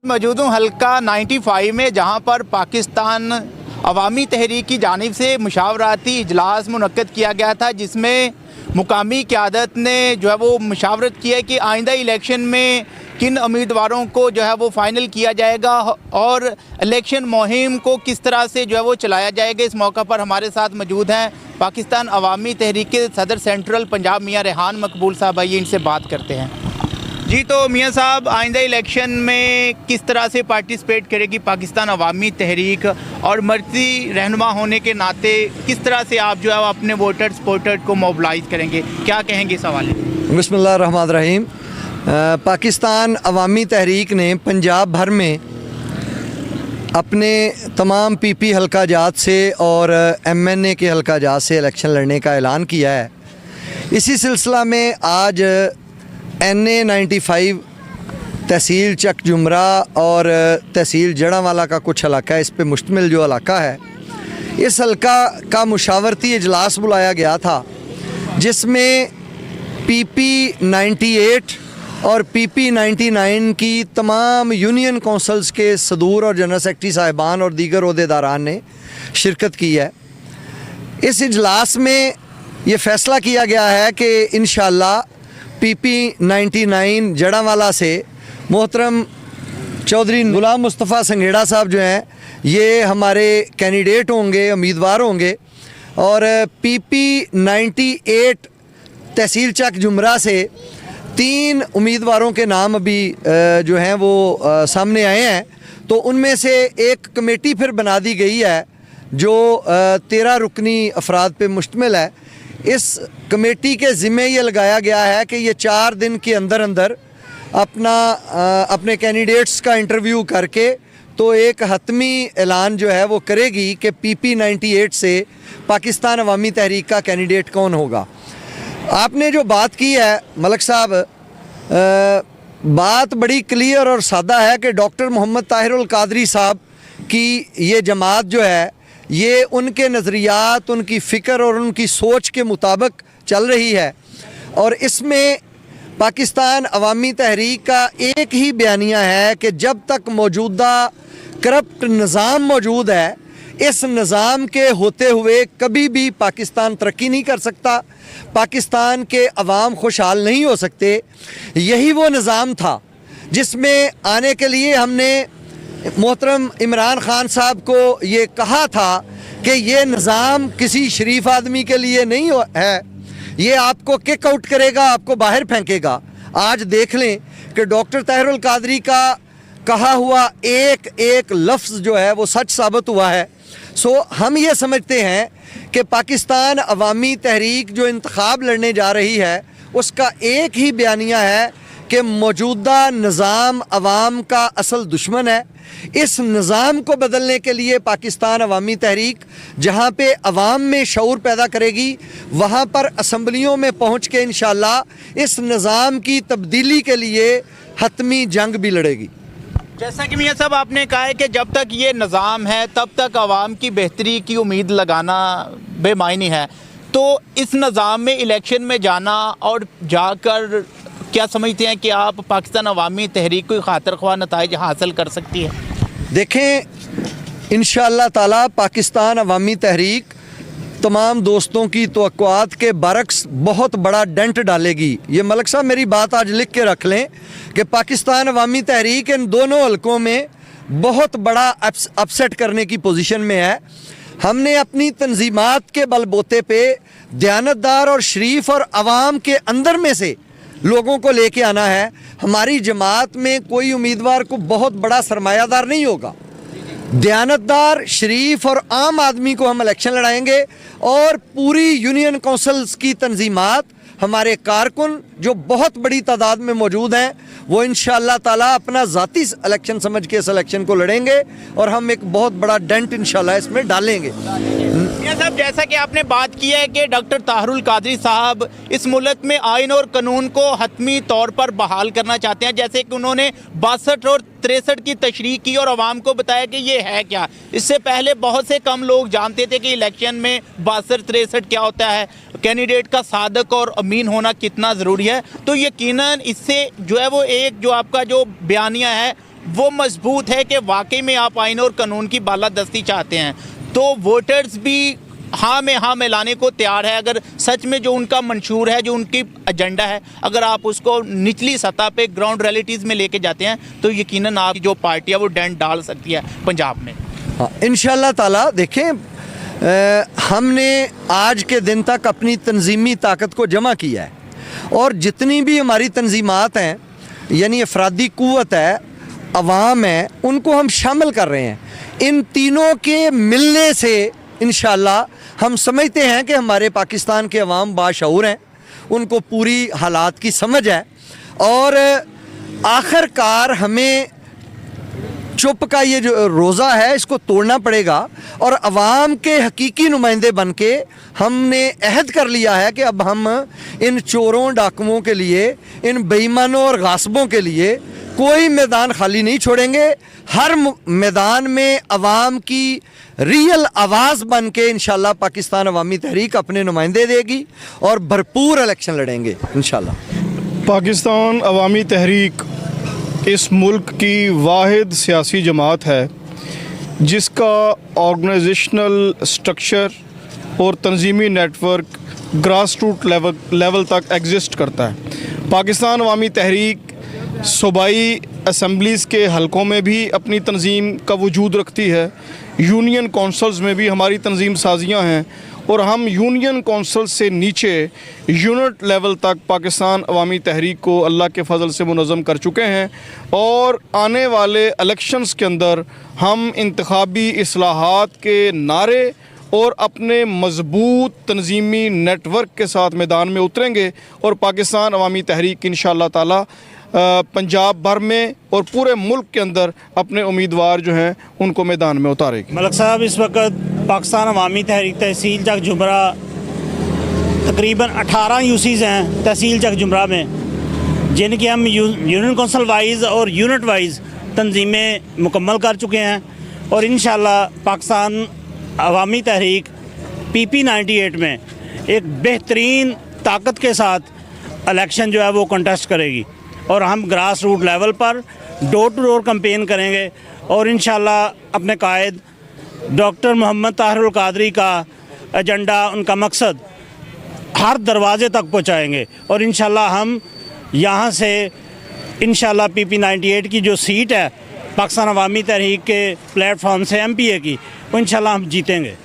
मौजूद हूँ हल्का 95 में, जहाँ पर पाकिस्तान अवामी तहरीक की जानिब से मुशावराती इजलास मुनक्कद किया गया था, जिसमें मुकामी क़यादत ने जो है वो मुशावरत किया कि आइंदा इलेक्शन में किन उम्मीदवारों को जो है वो फ़ाइनल किया जाएगा और इलेक्शन मुहिम को किस तरह से जो है वो चलाया जाएगा। इस मौका पर हमारे साथ मौजूद हैं पाकिस्तान अवामी तहरीक के सदर सेंट्रल पंजाब मियाँ रेहान मकबूल साहब। आइए इनसे बात करते हैं। जी, तो मियाँ साहब, आइंदा इलेक्शन में किस तरह से पार्टिसिपेट करेगी पाकिस्तान अवामी तहरीक, और मर्जी रहनुमा होने के नाते किस तरह से आप जो है अपने वोटर सपोर्टर को मोबिलाइज करेंगे, क्या कहेंगे इस हवाले में? बिस्मिल्लाह रहमान रहीम। पाकिस्तान अवामी तहरीक ने पंजाब भर में अपने तमाम पीपी हल्का जात से और एमएनए के हल्का जात से इलेक्शन लड़ने का ऐलान किया है। इसी सिलसिला में आज NA 95 तहसील चक जुमरा और तहसील जड़ांवाला का कुछ इलाका है, इस पे मुश्तमिल जो इलाका है, इस हल्का का मुशावरती इजलास बुलाया गया था, जिसमें PP 98 और PP 99 की तमाम यूनियन कौंसल्स के सदूर और जनरल सेक्रेटरी साहिबान और दीगर ओहदेदारान ने शिरकत की है। इस इजलास में ये फ़ैसला किया गया है कि इंशाअल्लाह PP 99 जड़ांवाला से मोहतरम चौधरी गुलाम मुस्तफ़ा संघेड़ा साहब जो हैं ये हमारे कैंडिडेट होंगे, उम्मीदवार होंगे, और PP 98 तहसील चक जुमरा से 3 उम्मीदवारों के नाम अभी जो हैं वो सामने आए हैं। तो उनमें से एक कमेटी फिर बना दी गई है जो 13 रुकनी अफराद पे मुश्तमिल है। इस कमेटी के ज़िम्मे ये लगाया गया है कि ये 4 दिन के अंदर अंदर अपने कैंडिडेट्स का इंटरव्यू करके तो एक हतमी ऐलान जो है वो करेगी कि PP 98 से पाकिस्तान अवामी तहरीक का कैंडिडेट कौन होगा। आपने जो बात की है मलक साहब, बात बड़ी क्लियर और सादा है कि डॉक्टर मोहम्मद ताहिरुल कादरी साहब की ये जमात जो है ये उनके नज़रियात, उनकी फ़िक्र और उनकी सोच के मुताबिक चल रही है, और इसमें पाकिस्तान अवामी तहरीक का एक ही बयानिया है कि जब तक मौजूदा करप्ट निज़ाम मौजूद है, इस निज़ाम के होते हुए कभी भी पाकिस्तान तरक्की नहीं कर सकता, पाकिस्तान के अवाम खुशहाल नहीं हो सकते। यही वो निज़ाम था जिसमें आने के लिए हमने मोहतरम इमरान खान साहब को ये कहा था कि ये निज़ाम किसी शरीफ आदमी के लिए नहीं है, ये आपको किक आउट करेगा, आपको बाहर फेंकेगा। आज देख लें कि डॉक्टर ताहिरुल कादरी का कहा हुआ एक एक लफ्ज़ जो है वो सच साबित हुआ है। सो हम ये समझते हैं कि पाकिस्तान अवामी तहरीक जो इंतखाब लड़ने जा रही है उसका एक ही बयानिया है कि मौजूदा निज़ाम अवाम का असल दुश्मन है। इस निज़ाम को बदलने के लिए पाकिस्तान अवामी तहरीक जहाँ पे अवाम में शऊर पैदा करेगी, वहाँ पर असम्बलियों में पहुँच के इंशाअल्लाह इस निज़ाम की तब्दीली के लिए हतमी जंग भी लड़ेगी। जैसा कि मियाँ साहब आपने कहा है कि जब तक ये निज़ाम है तब तक आवाम की बेहतरी की उम्मीद लगाना बेमायनी है, तो इस निज़ाम में इलेक्शन में जाना और जाकर क्या समझते हैं कि आप पाकिस्तान अवामी तहरीक को खातिर ख्वाह नताइज हासिल कर सकती है? देखें, इंशाअल्लाह ताला पाकिस्तान अवामी तहरीक तमाम दोस्तों की तवक्कुआत के बरक्स बहुत बड़ा डेंट डालेगी। ये मलक साहब मेरी बात आज लिख के रख लें कि पाकिस्तान अवामी तहरीक इन दोनों हलकों में बहुत बड़ा अपसेट करने की पोजीशन में है। हमने अपनी तंजीमात के बलबूते पे दयानतदार और शरीफ और अवाम के अंदर में से लोगों को लेके आना है। हमारी जमात में कोई उम्मीदवार को बहुत बड़ा सरमायादार नहीं होगा, दयानतदार, शरीफ और आम आदमी को हम इलेक्शन लड़ाएंगे, और पूरी यूनियन काउंसिल्स की तंजीमात, हमारे कारकुन जो बहुत बड़ी तादाद में मौजूद हैं, वो इंशाअल्लाह ताला अपना ज़ाती इलेक्शन समझ के इस इलेक्शन को लड़ेंगे और हम एक बहुत बड़ा डेंट इंशाअल्लाह इसमें डालेंगे। मियाँ साहब, जैसा कि आपने बात की है कि डॉक्टर ताहिरुल कादरी साहब इस मुल्क में आइन और कानून को हतमी तौर पर बहाल करना चाहते हैं, जैसे कि उन्होंने 62 और 63 की तशरीह की और आवाम को बताया कि ये है क्या। इससे पहले बहुत से कम लोग जानते थे कि इलेक्शन में 62-63 क्या होता है, कैंडिडेट का सादक और अमीन होना कितना ज़रूरी है। तो यकीनन इससे जो है वो एक जो आपका जो बयानिया है वो मजबूत है कि वाकई में आप आइन और कानून की बालादस्ती चाहते हैं, तो वोटर्स भी हाँ में हाँ मिलाने को तैयार है। अगर सच में जो उनका मंशूर है, जो उनकी एजेंडा है, अगर आप उसको निचली सतह पे ग्राउंड रियलिटीज़ में लेके जाते हैं तो यकीनन आपकी जो पार्टी है वो डेंट डाल सकती है पंजाब में। हाँ, इंशाल्लाह ताला। देखें, हमने आज के दिन तक अपनी तंजीमी ताकत को जमा किया है और जितनी भी हमारी तंजीमात हैं, यानी अफरादी कुव्वत है, अवाम है, उनको हम शामिल कर रहे हैं। इन तीनों के मिलने से इंशाल्लाह हम समझते हैं कि हमारे पाकिस्तान के अवाम बाशऊर हैं, उनको पूरी हालात की समझ है और आखिरकार हमें चुप का ये जो रोज़ा है इसको तोड़ना पड़ेगा और अवाम के हकीकी नुमाइंदे बन के हमने अहद कर लिया है कि अब हम इन चोरों डाकुओं के लिए, इन बेईमानों और गासबों के लिए कोई मैदान खाली नहीं छोड़ेंगे। हर मैदान में अवाम की रियल आवाज़ बन के इंशाल्लाह पाकिस्तान अवामी तहरीक अपने नुमाइंदे देगी और भरपूर इलेक्शन लड़ेंगे इंशाल्लाह। पाकिस्तान अवामी तहरीक इस मुल्क की वाहिद सियासी जमात है जिसका ऑर्गेनाइजेशनल स्ट्रक्चर और तंजीमी नेटवर्क ग्रास रूट लेवल तक एग्जिस्ट करता है। पाकिस्तान अवामी तहरीक सूबाई असम्बलीज़ के हलकों में भी अपनी तंजीम का वजूद रखती है, यूनियन कौंसल्स में भी हमारी तंजीम साजियाँ हैं और हम यूनियन कौंसल से नीचे यूनिट लेवल तक पाकिस्तान अवामी तहरीक को अल्लाह के फ़ज़ल से मुनज़्ज़म कर चुके हैं और आने वाले इलेक्शंस के अंदर हम इंतखाबी इस्लाहात के नारे और अपने मज़बूत तंजीमी नेटवर्क के साथ मैदान में उतरेंगे और पाकिस्तान अवामी तहरीक इंशाअल्लाह ताला पंजाब भर में और पूरे मुल्क के अंदर अपने उम्मीदवार जो हैं उनको मैदान में उतारेगी। मलक साहब, इस वक्त पाकिस्तान अवामी तहरीक तहसील चक जुमरा तकरीबन 18 यूसीज़ हैं तहसील चक जुमरा में, जिनकी हम यूनियन कौंसल वाइज और यूनिट वाइज तंजीमें मुकम्मल कर चुके हैं और इंशाअल्लाह पाकिस्तान अवामी तहरीक PP 98 में एक बेहतरीन ताकत के साथ इलेक्शन जो है वो कंटेस्ट करेगी और हम ग्रास रूट लेवल पर डोर टू डोर कैंपेन करेंगे और इंशाअल्लाह अपने कायद डॉक्टर मोहम्मद ताहिरुल कादरी का एजेंडा, उनका मकसद हर दरवाज़े तक पहुंचाएंगे और इंशाअल्लाह हम यहाँ से इंशाअल्लाह PP 98 की जो सीट है पाकिस्तान अवामी तहरीक के प्लेटफॉर्म से MPA की, वो इंशाअल्लाह हम जीतेंगे।